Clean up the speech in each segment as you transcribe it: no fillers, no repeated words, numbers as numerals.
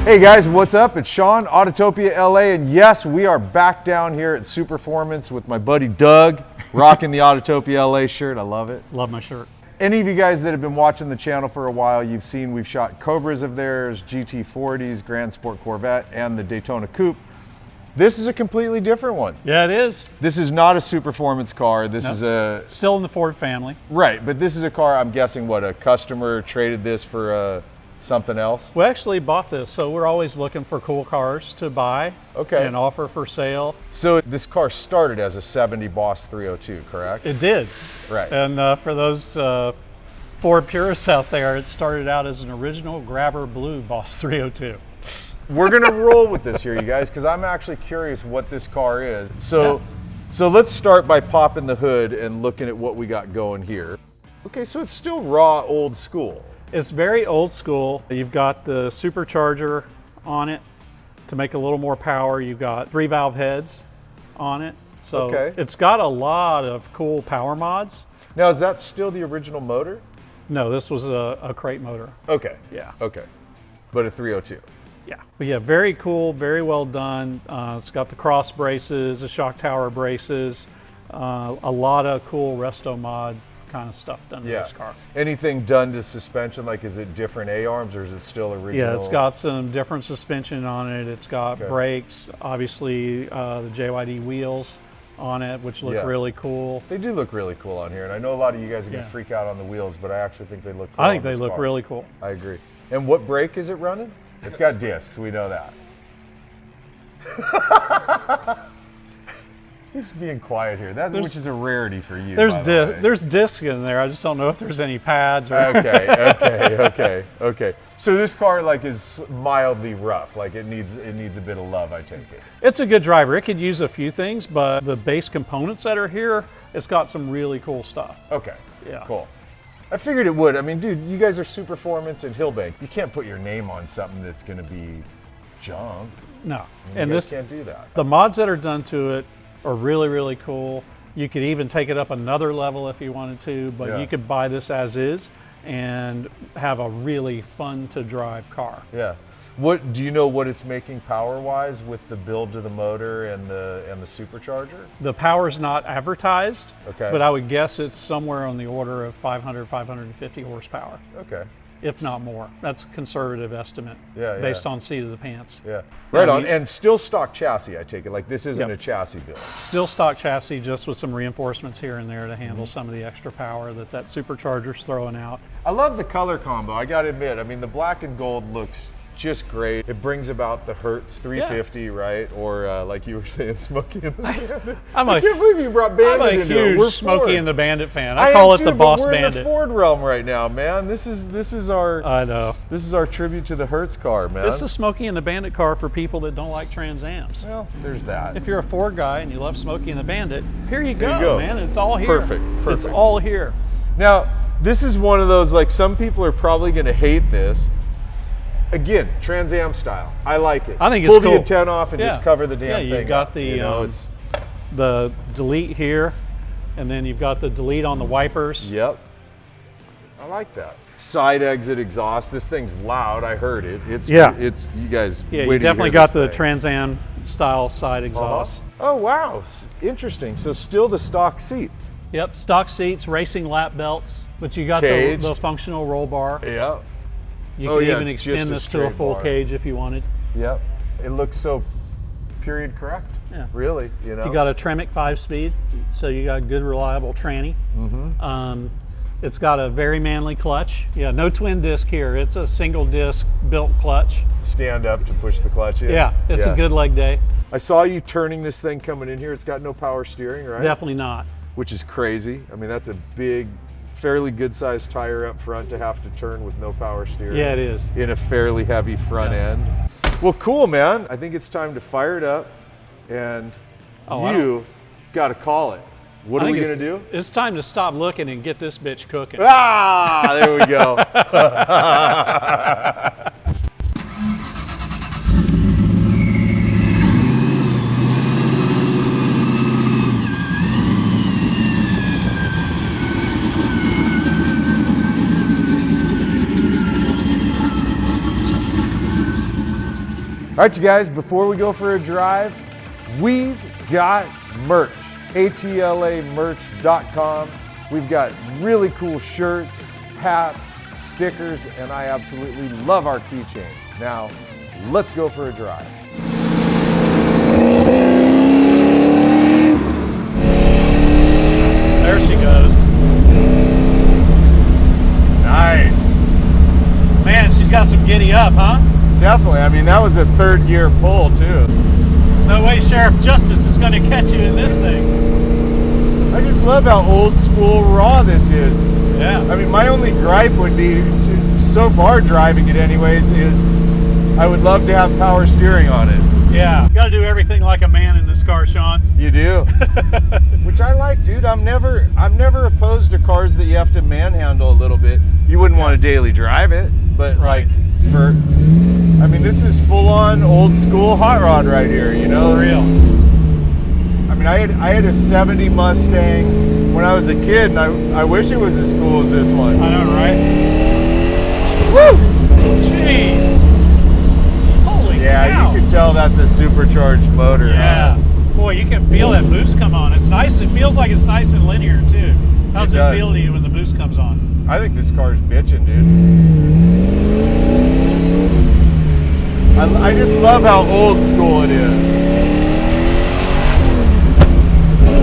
Hey guys, what's up? It's Sean, Autotopia LA, and yes, we are back down here at Superformance with my buddy Doug, rocking the Autotopia LA shirt. I love it. Love my shirt. Any of you guys that have been watching the channel for a while, you've seen we've shot Cobras of theirs, GT40s, Grand Sport Corvette, and the Daytona Coupe. This is a completely different one. Yeah, it is. This is not a Superformance car. This is a... Still in the Ford family. Right, but this is a car, I'm guessing, what, a customer traded this for something else? We actually bought this, so we're always looking for cool cars to buy and offer for sale. So this car started as a 70 Boss 302, correct? It did. Right. And for those Ford purists out there, it started out as an original Grabber Blue Boss 302. We're gonna roll with this here, you guys, because I'm actually curious what this car is. So let's start by popping the hood and looking at what we got going here. Okay, so it's still raw old school. It's very old school. You've got the Supercharger on it to make a little more power. You've got 3 valve heads on it. So it's got a lot of cool power mods. Now, is that still the original motor? No, this was a crate motor. Okay. Yeah. Okay. But a 302. Yeah. But yeah, very cool, very well done. It's got the cross braces, the shock tower braces, a lot of cool resto mod kind of stuff done to this car. Anything done to suspension? Like, is it different A-arms or is it still original? Yeah, it's got some different suspension on it. It's got brakes, obviously the JYD wheels on it, which look really cool. They do look really cool on here, and I know a lot of you guys are going to freak out on the wheels, but I actually think they look cool. I think they look really cool. I agree. And what brake is it running? It's got discs, we know that. He's being quiet here, which is a rarity for you. There's disc in there. I just don't know if there's any pads. Or Okay. So this car is mildly rough. Like it needs a bit of love, I take it. It's a good driver. It could use a few things, but the base components that are here, it's got some really cool stuff. Okay. Yeah. Cool. I figured it would. I mean, dude, you guys are Superformance and Hillbank. You can't put your name on something that's going to be junk. No. And this can't do that. The mods that are done to it are really, really cool. You could even take it up another level if you wanted to, but you could buy this as is and have a really fun to drive car. Yeah. What do you know what it's making power-wise with the build to the motor and the Supercharger? The power's not advertised, okay, but I would guess it's somewhere on the order of 500, 550 horsepower. Okay. If not more. That's a conservative estimate based on seat of the pants. Yeah. Right on. And still stock chassis, I take it. Like this isn't a chassis build. Still stock chassis, just with some reinforcements here and there to handle some of the extra power that Supercharger's throwing out. I love the color combo, I gotta admit. I mean, the black and gold looks just great. It brings about the Hertz 350, right? Or like you were saying, Smokey and the Bandit. I can't believe you brought Bandit into it. I'm a huge Smokey and the Bandit fan. I call it the Boss Bandit. We're in the Ford realm right now, man. This is our. I know. This is our tribute to the Hertz car, man. This is a Smokey and the Bandit car for people that don't like Trans Ams. Well, there's that. If you're a Ford guy and you love Smokey and the Bandit, here you go, man. It's all here. Perfect. It's all here. Now, this is one of those, like, some people are probably going to hate this. Again, Trans Am style. I like it. I think it's cool. Pull the antenna off and just cover the damn thing. Yeah, you've got the delete here, and then you've got the delete on the wipers. Yep. I like that. Side exit exhaust. This thing's loud. I heard it. It's you guys. Yeah, you definitely got the Trans Am style side exhaust. Oh wow, interesting. So still the stock seats. Yep, stock seats, racing lap belts, but you got the functional roll bar. Yeah. You can even extend this to a full cage if you wanted. Yep. It looks so period correct. Yeah. Really, you know. You got a Tremec 5-speed, so you got good, reliable tranny. It's got a very manly clutch. Yeah, no twin disc here. It's a single disc built clutch. Stand up to push the clutch in. Yeah, it's a good leg day. I saw you turning this thing coming in here. It's got no power steering, right? Definitely not. Which is crazy. I mean, that's a big, fairly good-sized tire up front to have to turn with no power steering. Yeah, it is. In a fairly heavy front end. Well, cool, man. I think it's time to fire it up, and you got to call it. What are we going to do? It's time to stop looking and get this bitch cooking. Ah, there we go. All right, you guys, before we go for a drive, we've got merch. atlamerch.com. We've got really cool shirts, hats, stickers, and I absolutely love our keychains. Now, let's go for a drive. There she goes. Nice. Man, she's got some giddy up, huh? Definitely. I mean, that was a third gear pull, too. No way Sheriff Justice is going to catch you in this thing. I just love how old school raw this is. Yeah. I mean, my only gripe would be, so far driving it anyways, is I would love to have power steering on it. Yeah. You got to do everything like a man in this car, Sean. You do. Which I like, dude. I'm never opposed to cars that you have to manhandle a little bit. You wouldn't want to daily drive it, but like I mean, this is full on old school hot rod right here, you know? For real. I mean, I had a 70 Mustang when I was a kid, and I wish it was as cool as this one. I know, right? Woo! Jeez. Holy yeah, cow. you can tell that's a supercharged motor. Yeah. Huh? Boy, you can feel that boost come on. It's nice. It feels like it's nice and linear, too. How's it feel to you when the boost comes on? I think this car's bitching, dude. I just love how old school it is.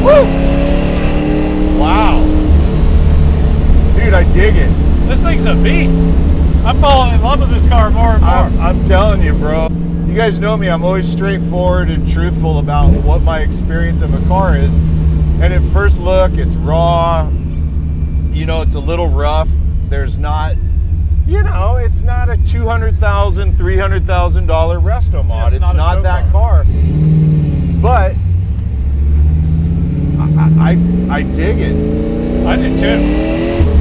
Woo! Wow. Dude, I dig it. This thing's a beast. I'm falling in love with this car more and more. I'm telling you, bro. You guys know me. I'm always straightforward and truthful about what my experience of a car is. And at first look, it's raw. You know, it's a little rough. There's not, you know, it's not a $200,000, $300,000 resto mod. Yeah, it's not that car. But I dig it. I do too.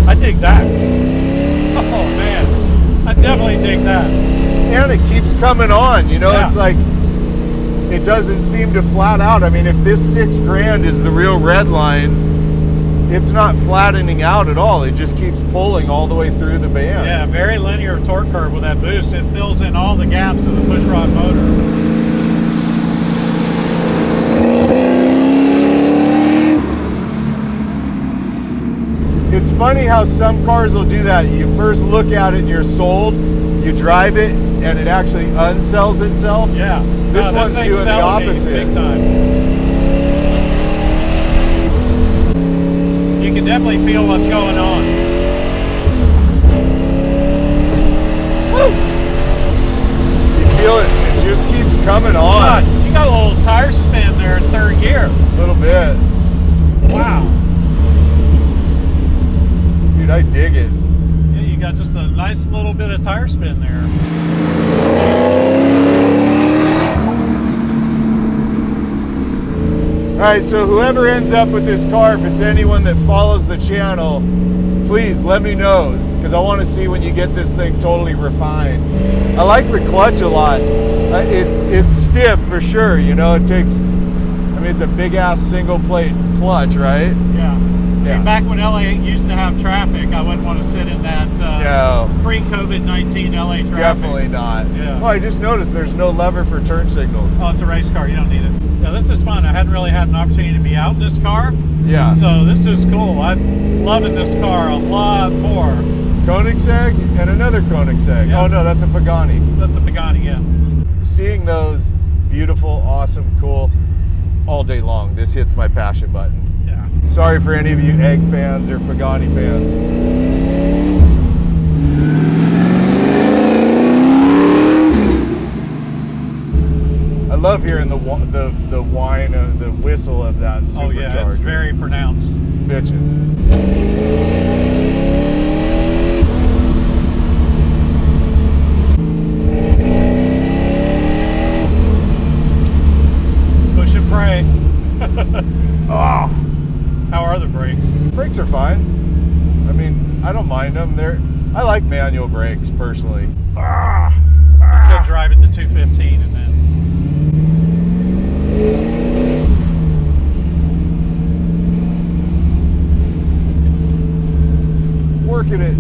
I dig that. Oh man, I definitely dig that. And it keeps coming on, you know, It's like, it doesn't seem to flat out. I mean, if this $6,000 is the real red line, it's not flattening out at all. It just keeps pulling all the way through the band. Yeah, very linear torque curve with that boost. It fills in all the gaps of the pushrod motor. It's funny how some cars will do that. You first look at it and you're sold, you drive it, and it actually unsells itself. Yeah. This one's doing the opposite. Big time. You can definitely feel what's going on. Woo! You feel it. It just keeps coming on. God, you got a little tire spin there in third gear. A little bit. Wow. Dude, I dig it. Yeah, you got just a nice little bit of tire spin there. All right, so whoever ends up with this car, if it's anyone that follows the channel, please let me know, because I want to see when you get this thing totally refined. I like the clutch a lot. It's stiff for sure, you know, it takes, I mean, it's a big ass single plate clutch, right? Yeah. I mean, back when LA used to have traffic, I wouldn't want to sit in that pre-COVID-19 LA traffic. Definitely not. Yeah. Well, I just noticed there's no lever for turn signals. Oh, it's a race car. You don't need it. Yeah, this is fun. I hadn't really had an opportunity to be out in this car. Yeah. So this is cool. I'm loving this car a lot more. Koenigsegg and another Koenigsegg. Yeah. Oh no, that's a Pagani. That's a Pagani, yeah. Seeing those beautiful, awesome, cool, all day long, this hits my passion button. Yeah. Sorry for any of you egg fans or Pagani fans. I love hearing the whine, the whistle of that supercharger. Oh yeah, it's very pronounced. It's bitchin'. Push and pray. Oh. How are the brakes? Brakes are fine. I mean, I don't mind them. I like manual brakes personally. I said drive it to 215 and then. Working it.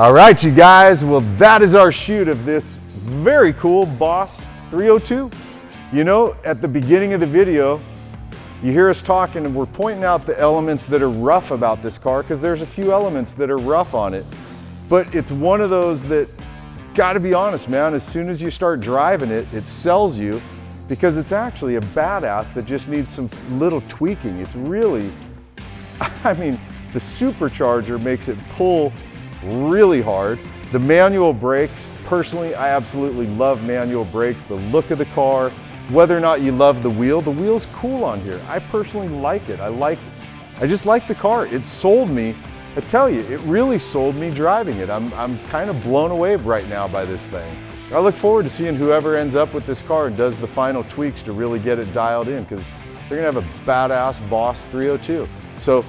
All right, you guys, well, that is our shoot of this very cool Boss 302. You know, at the beginning of the video, you hear us talking and we're pointing out the elements that are rough about this car, because there's a few elements that are rough on it. But it's one of those that, gotta be honest, man, as soon as you start driving it, it sells you, because it's actually a badass that just needs some little tweaking. It's really, I mean, the Supercharger makes it pull really hard. The manual brakes, personally, I absolutely love manual brakes. The look of the car, whether or not you love the wheel's cool on here. I personally like it. I just like the car. It sold me. I tell you, it really sold me driving it. I'm kind of blown away right now by this thing. I look forward to seeing whoever ends up with this car and does the final tweaks to really get it dialed in, because they're gonna have a badass Boss 302. So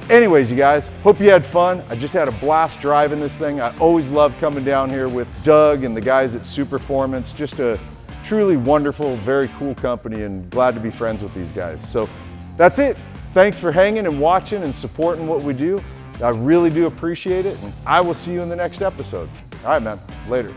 anyways, you guys, hope you had fun. I just had a blast driving this thing. I always love coming down here with Doug and the guys at Superformance. Just a truly wonderful, very cool company, and glad to be friends with these guys. So that's it. Thanks for hanging and watching and supporting what we do. I really do appreciate it, and I will see you in the next episode. All right, man, later.